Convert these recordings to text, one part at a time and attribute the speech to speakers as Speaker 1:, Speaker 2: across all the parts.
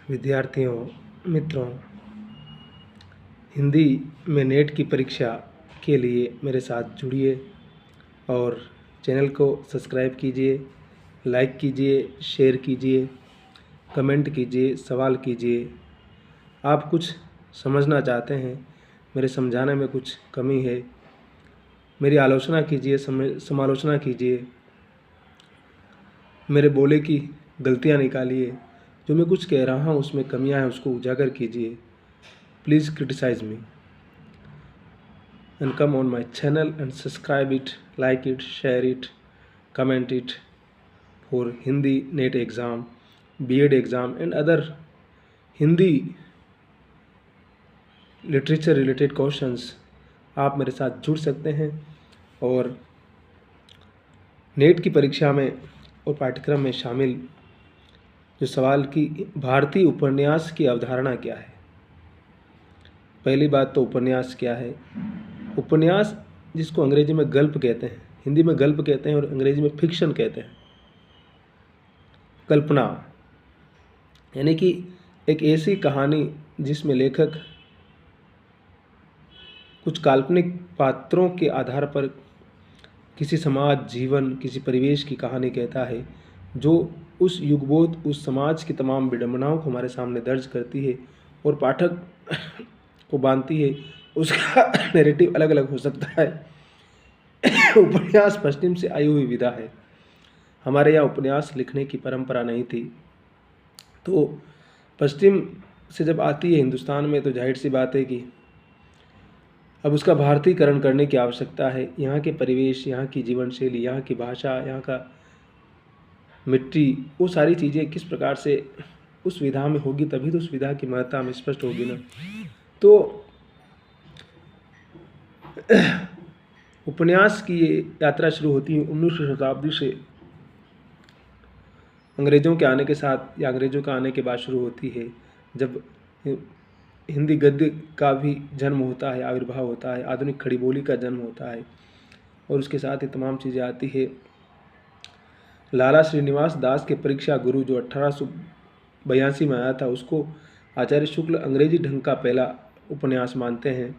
Speaker 1: विद्यार्थियों मित्रों, हिंदी में नेट की परीक्षा के लिए मेरे साथ जुड़िए और चैनल को सब्सक्राइब कीजिए, लाइक कीजिए, शेयर कीजिए, कमेंट कीजिए, सवाल कीजिए। आप कुछ समझना चाहते हैं, मेरे समझाने में कुछ कमी है, मेरी आलोचना कीजिए, समालोचना कीजिए, मेरे बोले की गलतियां निकालिए। जो मैं कुछ कह रहा हूँ उसमें कमियां हैं, उसको उजागर कीजिए। Please criticize me and come on my channel and subscribe it, like it, share it, comment it for Hindi NET exam, B.Ed exam and other Hindi literature related questions। आप मेरे साथ जुड़ सकते हैं और नेट की परीक्षा में और पाठ्यक्रम में शामिल जो सवाल की भारतीय उपन्यास की अवधारणा क्या है। पहली बात तो उपन्यास क्या है। उपन्यास जिसको अंग्रेजी में गल्प कहते हैं, हिंदी में गल्प कहते हैं और अंग्रेजी में फिक्शन कहते हैं। कल्पना यानी कि एक ऐसी कहानी जिसमें लेखक कुछ काल्पनिक पात्रों के आधार पर किसी समाज, जीवन, किसी परिवेश की कहानी कहता है, जो उस युगबोध, उस समाज की तमाम विडंबनाओं को हमारे सामने दर्ज करती है और पाठक को बांधती है। उसका नैरेटिव अलग अलग हो सकता है। उपन्यास पश्चिम से आई हुई विधा है। हमारे यहाँ उपन्यास लिखने की परंपरा नहीं थी, तो पश्चिम से जब आती है हिंदुस्तान में तो जाहिर सी बात है कि अब उसका भारतीयकरण करने की आवश्यकता है। यहाँ के परिवेश, यहाँ की जीवन शैली, यहाँ की भाषा, यहाँ का मिट्टी, वो सारी चीज़ें किस प्रकार से उस विधा में होगी, तभी तो उस विधा की महत्ता हमें स्पष्ट होगी ना। तो उपन्यास की ये यात्रा शुरू होती है 19वीं शताब्दी से। अंग्रेज़ों के आने के साथ या अंग्रेज़ों के आने के बाद शुरू होती है, जब हिंदी गद्य का भी जन्म होता है, आविर्भाव होता है, आधुनिक खड़ी बोली का जन्म होता है और उसके साथ ही तमाम चीज़ें आती है। लाला श्रीनिवास दास के परीक्षा गुरु जो 1882 में आया था, उसको आचार्य शुक्ल अंग्रेजी ढंग का पहला उपन्यास मानते हैं।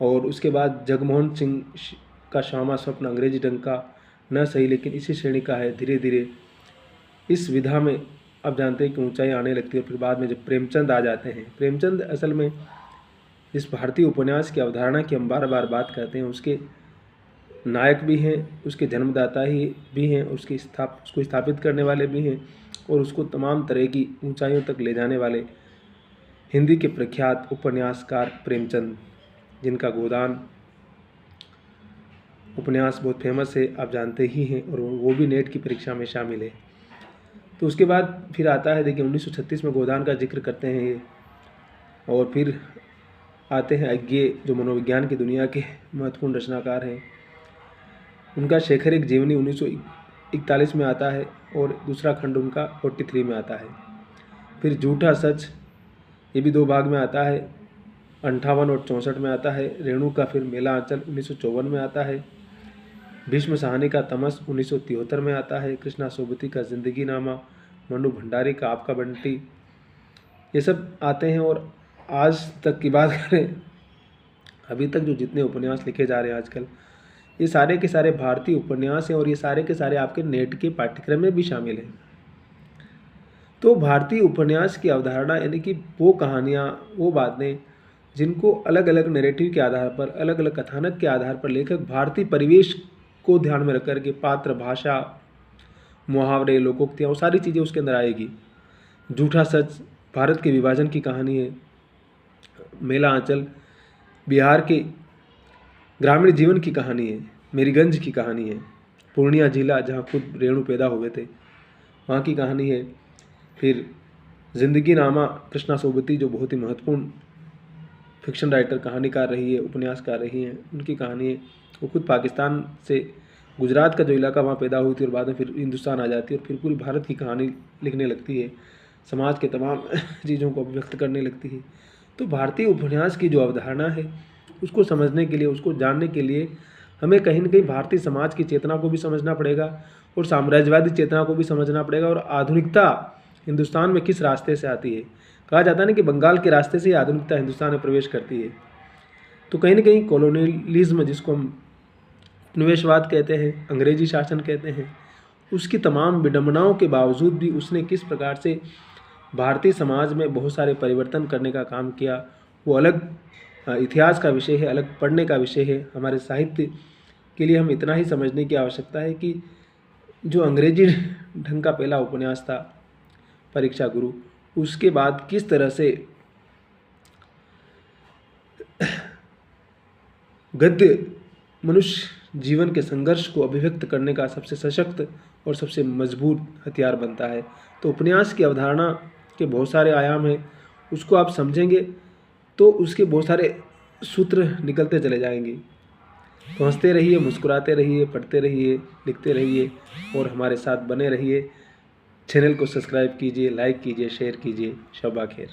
Speaker 1: और उसके बाद जगमोहन सिंह का श्यामा स्वप्न अंग्रेजी ढंग का न सही लेकिन इसी श्रेणी का है। धीरे धीरे इस विधा में अब जानते हैं कि ऊंचाई आने लगती है। फिर बाद में जब प्रेमचंद आ जाते हैं, प्रेमचंद असल में इस भारतीय उपन्यास की अवधारणा की हम बार बार बात करते हैं, उसके नायक भी हैं, उसके जन्मदाता ही भी हैं, उसको स्थापित करने वाले भी हैं और उसको तमाम तरह की ऊंचाइयों तक ले जाने वाले हिंदी के प्रख्यात उपन्यासकार प्रेमचंद, जिनका गोदान उपन्यास बहुत फेमस है, आप जानते ही हैं, और वो भी नेट की परीक्षा में शामिल है। तो उसके बाद फिर आता है, देखिए 1936 में गोदान का जिक्र करते हैं ये, और फिर आते हैं अज्ञे जो मनोविज्ञान की दुनिया के महत्वपूर्ण रचनाकार हैं। उनका शेखर एक जीवनी 1941 में आता है और दूसरा खंड उनका 43 में आता है। फिर झूठा सच, ये भी 2 भाग में आता है, 58 और 64 में आता है। रेणु का फिर मेला आंचल 1954 में आता है। भीष्म साहनी का तमस 1973 में आता है। कृष्णा सोबती का जिंदगी नामा, मनु भंडारी का आपका बंटी, ये सब आते हैं। और आज तक की बात करें, अभी तक जो जितने उपन्यास लिखे जा रहे हैं आजकल, ये सारे के सारे भारतीय उपन्यास हैं और ये सारे के सारे आपके नेट के पाठ्यक्रम में भी शामिल हैं। तो भारतीय उपन्यास की अवधारणा यानी कि वो कहानियाँ, वो बातें जिनको अलग अलग नैरेटिव के आधार पर, अलग अलग कथानक के आधार पर लेखक भारतीय परिवेश को ध्यान में रख कर के पात्र, भाषा, मुहावरे, लोकोक्तियाँ, वो सारी चीज़ें उसके अंदर आएगी। झूठा सच भारत के विभाजन की कहानी है। मेला आंचल बिहार के ग्रामीण जीवन की कहानी है। मेरीगंज की कहानी है। पूर्णिया जिला जहाँ खुद रेणु पैदा हुए थे, वहाँ की कहानी है। फिर जिंदगी नामा कृष्णा सोबती जो बहुत ही महत्वपूर्ण फिक्शन राइटर, कहानीकार रही है, उपन्यासकार रही हैं, उनकी कहानी है। वो खुद पाकिस्तान से गुजरात का जो इलाका वहाँ पैदा हुई थी और बाद में फिर हिंदुस्तान आ जाती है और फिर पूरी भारत की कहानी लिखने लगती है, समाज के तमाम चीज़ों को अभिव्यक्त करने लगती है। तो भारतीय उपन्यास की जो अवधारणा है, उसको समझने के लिए, उसको जानने के लिए हमें कहीं न कहीं भारतीय समाज की चेतना को भी समझना पड़ेगा और साम्राज्यवादी चेतना को भी समझना पड़ेगा और आधुनिकता हिंदुस्तान में किस रास्ते से आती है। कहा जाता है ना कि बंगाल के रास्ते से ही आधुनिकता हिंदुस्तान में प्रवेश करती है। तो कहीं ना कहीं कॉलोनियलिज्म, जिसको हम उपनिवेशवाद कहते हैं, अंग्रेजी शासन कहते हैं, उसकी तमाम विडंबनाओं के बावजूद भी उसने किस प्रकार से भारतीय समाज में बहुत सारे परिवर्तन करने का काम किया, वो अलग इतिहास का विषय है, अलग पढ़ने का विषय है। हमारे साहित्य के लिए हम इतना ही समझने की आवश्यकता है कि जो अंग्रेजी ढंग का पहला उपन्यास था परीक्षा गुरु, उसके बाद किस तरह से गद्य मनुष्य जीवन के संघर्ष को अभिव्यक्त करने का सबसे सशक्त और सबसे मजबूत हथियार बनता है। तो उपन्यास की अवधारणा के बहुत सारे आयाम हैं, उसको आप समझेंगे तो उसके बहुत सारे सूत्र निकलते चले जाएंगे। तो हंसते रहिए, मुस्कुराते रहिए, पढ़ते रहिए, लिखते रहिए और हमारे साथ बने रहिए। चैनल को सब्सक्राइब कीजिए, लाइक कीजिए, शेयर कीजिए। शब्बा खैर।